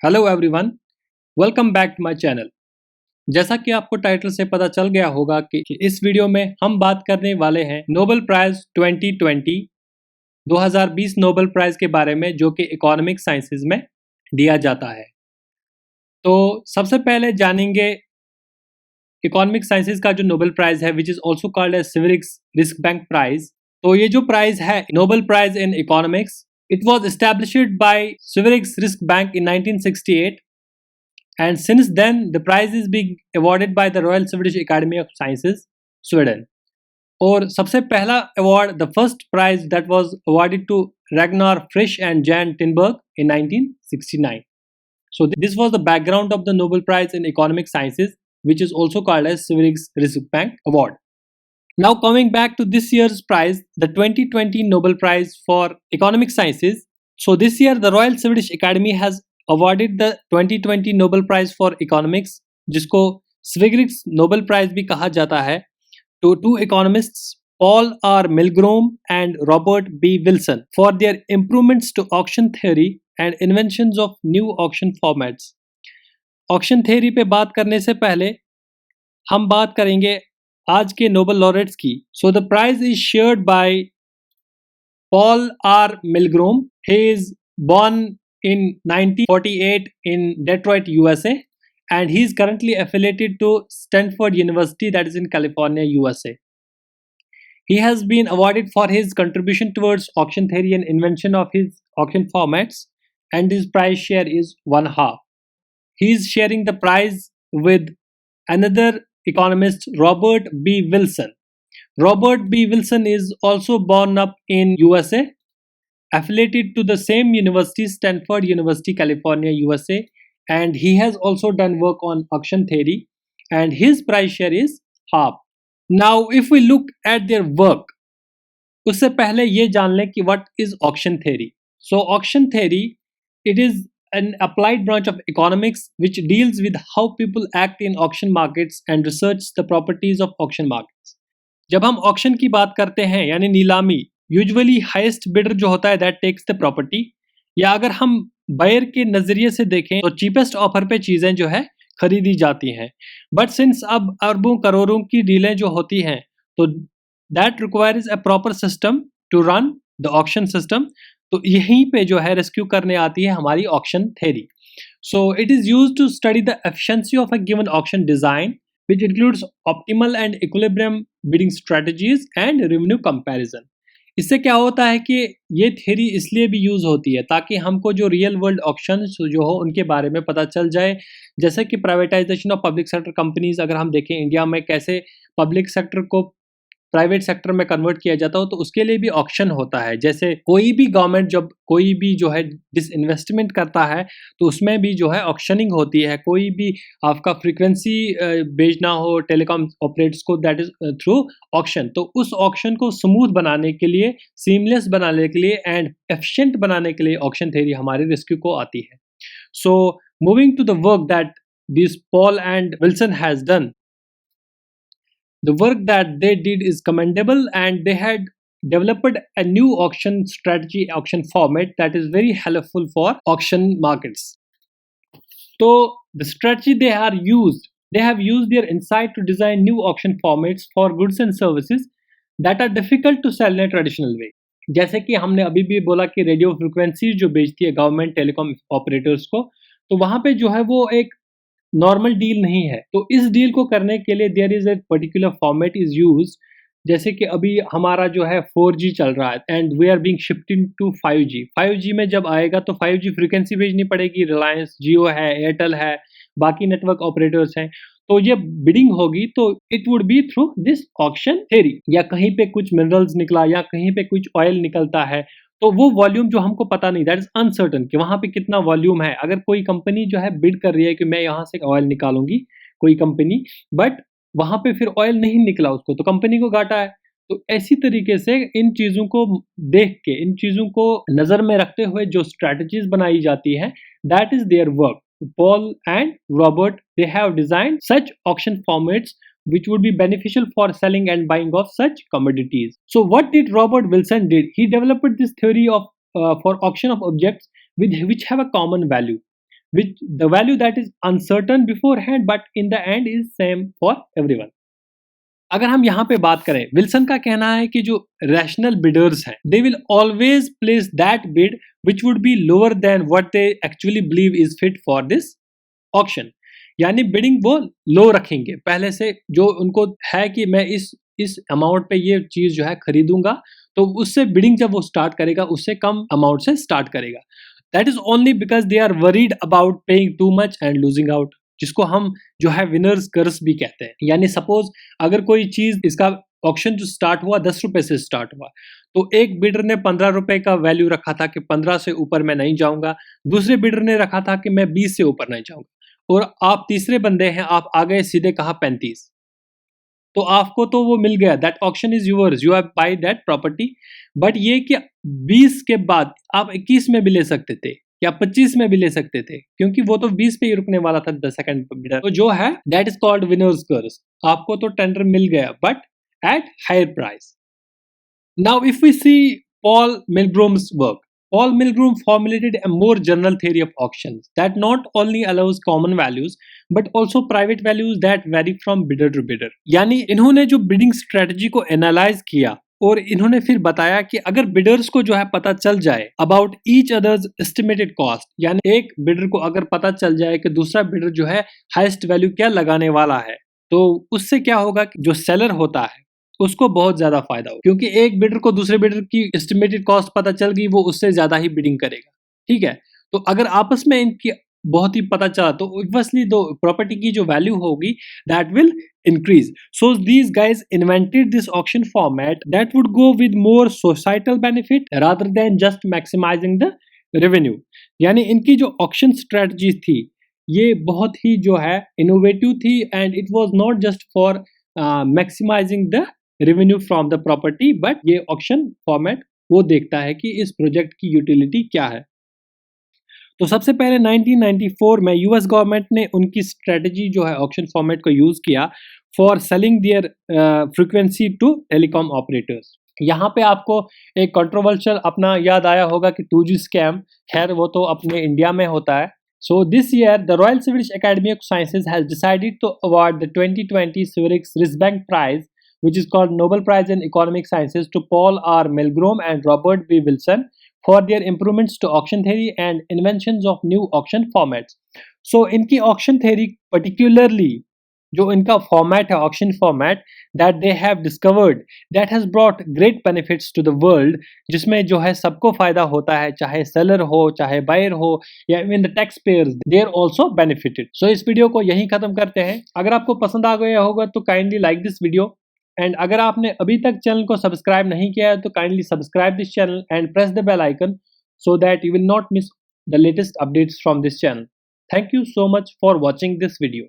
Hello everyone, welcome back to my channel. जैसा कि आपको टाइटल से पता चल गया होगा कि इस वीडियो में हम बात करने वाले हैं नोबेल प्राइज 2020 नोबेल प्राइज के बारे में, जो कि इकोनॉमिक साइंसेज में दिया जाता है। तो सबसे पहले जानेंगे इकोनॉमिक साइंसेज का जो नोबेल प्राइज है, which is also called as Sveriges Riksbank prize. तो ये जो प्राइज है, Nobel prize in economics, it was established by Swedish Risk Bank in 1968, and since then the prize is being awarded by the Royal Swedish Academy of Sciences, Sweden. और सबसे पहला award, the first prize that was awarded to Ragnar Frisch and Jan Tinberg in 1969. So this was the background of the Nobel Prize in Economic Sciences, which is also called as Swedish Risk Bank Award. Now coming back to this year's prize, the 2020 Nobel Prize for Economic Sciences. So this year the Royal Swedish Academy has awarded the 2020 Nobel Prize for Economics, जिसको स्विग्रिक्स Nobel prize भी कहा जाता है, to two economists, Paul R. Milgrom and Robert B. Wilson, for their improvements to auction theory and inventions of new auction formats. Auction theory पे बात करने से पहले हम बात करेंगे आज के नोबेल लॉरेट्स की। So the prize is shared by Paul R. Milgrom. He is born in 1948 in Detroit, USA, and he is currently affiliated to Stanford University, that is in California, USA. He has been awarded for his contribution towards auction theory and invention of his auction formats, and his prize share is 1/2. He is sharing the prize with another economist, Robert B. Wilson. Robert B. Wilson is also born up in USA, affiliated to the same university, Stanford University, California, USA, and he has also done work on auction theory, and his prize share is 1/2. Now, if we look at their work, उससे पहले ये जान लें कि what is auction theory. So, auction theory, it is an applied branch of economics which deals with how people act in auction markets and research the properties of auction markets. जब हम auction की बात करते हैं, यानी नीलामी, usually highest bidder जो होता है दैट टेक्स द प्रॉपर्टी, या अगर हम बायर के नजरिए से देखें तो चीपेस्ट ऑफर पे चीजें जो है खरीदी जाती हैं। बट सिंस अब अरबों करोड़ों की डीलें जो होती हैं, तो that requires a proper system to run the auction system. तो यहीं पे जो है रेस्क्यू करने आती है हमारी auction theory. So it is used to study the efficiency of a given auction design, which includes optimal and equilibrium bidding strategies and revenue comparison. इससे क्या होता है कि ये थ्योरी इसलिए भी यूज होती है ताकि हमको जो रियल वर्ल्ड ऑक्शंस जो हो उनके बारे में पता चल जाए। जैसे कि privatisation of public sector companies, अगर हम देखें इंडिया में कैसे पब्लिक सेक्टर को प्राइवेट सेक्टर में कन्वर्ट किया जाता हो, तो उसके लिए भी ऑक्शन होता है। जैसे कोई भी गवर्नमेंट जब कोई भी जो है डिसइन्वेस्टमेंट करता है, तो उसमें भी जो है ऑक्शनिंग होती है। कोई भी आपका फ्रीक्वेंसी बेचना हो टेलीकॉम ऑपरेटर्स को, दैट इज थ्रू ऑक्शन। तो उस ऑक्शन को स्मूथ बनाने के लिए, सीमलेस बनाने के लिए एंड एफिशिएंट बनाने के लिए ऑक्शन थ्योरी हमारे रेस्क्यू को आती है। So moving to the work that this Paul and Wilson has done, the work that they did is commendable, and they had developed a new auction strategy, auction format that is very helpful for auction markets. So the strategy they have used their insight to design new auction formats for goods and services that are difficult to sell in a traditional way. जैसे कि हमने अभी भी बोला कि radio frequency जो बेचती है गवर्नमेंट टेलीकॉम ऑपरेटर्स को, तो वहां पे जो है वो एक नॉर्मल डील नहीं है। तो इस डील को करने के लिए there is a particular format is use. जैसे कि अभी हमारा जो है 4G चल रहा है and we are being shifting to 5G। 5G में जब आएगा तो 5G फ्रीक्वेंसी भेजनी पड़ेगी, रिलायंस, जियो है, एयरटेल है, बाकी नेटवर्क ऑपरेटर्स हैं। तो ये बिडिंग होगी, तो it would be through this auction theory. या कहीं पे कुछ मिनरल्स निकला या कहीं पे कुछ ऑयल निकलता है, तो वो वॉल्यूम जो हमको पता नहीं, दैट इज अनसर्टन कि वहां पे कितना वॉल्यूम है। अगर कोई कंपनी जो है बिड कर रही है कि मैं यहाँ से ऑयल निकालूंगी, कोई कंपनी, बट वहां पे फिर ऑयल नहीं निकला उसको, तो कंपनी को घाटा है। तो ऐसी तरीके से इन चीजों को देख के, इन चीजों को नजर में रखते हुए जो स्ट्रेटजीज बनाई जाती है, that is their work. Paul and Robert, they have designed such auction formats which would be beneficial for selling and buying of such commodities. So what did Robert Wilson did? He developed this theory of for auction of objects which have a common value. which the value that is uncertain beforehand but in the end is same for everyone. अगर हम यहाँ पे बात करें, Wilson का कहना है कि जो रैशनल बिडर्स हैं they will always place that bid which would be lower than what they actually believe is fit for this auction. यानी बिडिंग वो लो रखेंगे पहले से, जो उनको है कि मैं इस अमाउंट पे ये चीज जो है खरीदूंगा, तो उससे बिडिंग जब वो स्टार्ट करेगा उससे कम अमाउंट से स्टार्ट करेगा। That is only because they are worried about paying too much and losing out, जिसको हम जो है विनर्स कर्स भी कहते हैं। यानी सपोज अगर कोई चीज, इसका ऑक्शन जो स्टार्ट हुआ 10 रुपए से स्टार्ट हुआ, तो एक बिडर ने 15 रुपए का वैल्यू रखा था कि 15 से ऊपर मैं नहीं जाऊंगा, दूसरे बिडर ने रखा था कि मैं 20 से ऊपर नहीं जाऊंगा, और आप तीसरे बंदे हैं, आप आ गए सीधे कहा 35, तो आपको तो वो मिल गया, that auction is yours, you have by that property. But ये कि 20 के बाद आप 21 में भी ले सकते थे या 25 में भी ले सकते थे, क्योंकि वो तो 20 पे ही रुकने वाला था 10 सेकंड बिडर। तो जो है that is called winners curse, आपको तो टेंडर मिल गया but at higher price. Now if we see Paul Milgrom's work, Paul Milgrom formulated a more general theory of auctions that not only allows common values but also private values that vary from bidder to bidder। यानी इन्होंने जो bidding strategy को analyse किया और इन्होंने फिर बताया कि अगर बिडर्स को जो है पता चल जाए about each others estimated cost, यानी एक बिडर को अगर पता चल जाए कि दूसरा बिडर जो है हाईएस्ट वैल्यू क्या लगाने वाला है, तो उससे क्या होगा कि जो सेलर होता है उसको बहुत ज्यादा फायदा हो, क्योंकि एक बिडर को दूसरे बिडर की एस्टिमेटेड कॉस्ट पता चल गई, वो उससे ज्यादा ही बिडिंग करेगा। ठीक है, तो अगर आपस में इनकी बहुत ही पता चला तो ऑब्वियसली दो प्रॉपर्टी की जो वैल्यू होगी that will increase. So these guys invented this auction format that would go with more societal benefit rather than just maximizing the revenue। यानी इनकी जो auction strategy थी ये बहुत ही जो है innovative थी, and it was not just for maximizing the revenue from the property, but ये auction format वो देखता है कि इस प्रोजेक्ट की यूटिलिटी क्या है। तो सबसे पहले 1994 में यूएस गवर्नमेंट ने उनकी स्ट्रेटजी जो है ऑक्शन फॉर्मेट को यूज किया for selling their frequency to telecom operators. यहाँ पे आपको एक कंट्रोवर्शियल अपना याद आया होगा कि 2G स्कैम, खैर वो तो अपने इंडिया में होता है। So this year the Royal Swedish Academy of Sciences has decided to award the 2020 Swedish Riksbank prize which is called Nobel Prize in Economic Sciences to Paul R. Milgrom and Robert B. Wilson for their improvements to auction theory and inventions of new auction formats। So इनकी auction theory particularly जो इनका format है auction format that they have discovered that has brought great benefits to the world, जिसमें जो है सबको फायदा होता है, चाहे सेलर हो चाहे बायर हो या even the taxpayers, they are also benefited. So इस वीडियो को यहीं खत्म करते हैं। अगर आपको पसंद आ गया होगा तो kindly like this video, and अगर आपने अभी तक चैनल को सब्सक्राइब नहीं किया है तो kindly subscribe this channel and press the bell icon so that you will not miss the latest updates from this channel। Thank you so much for watching this video।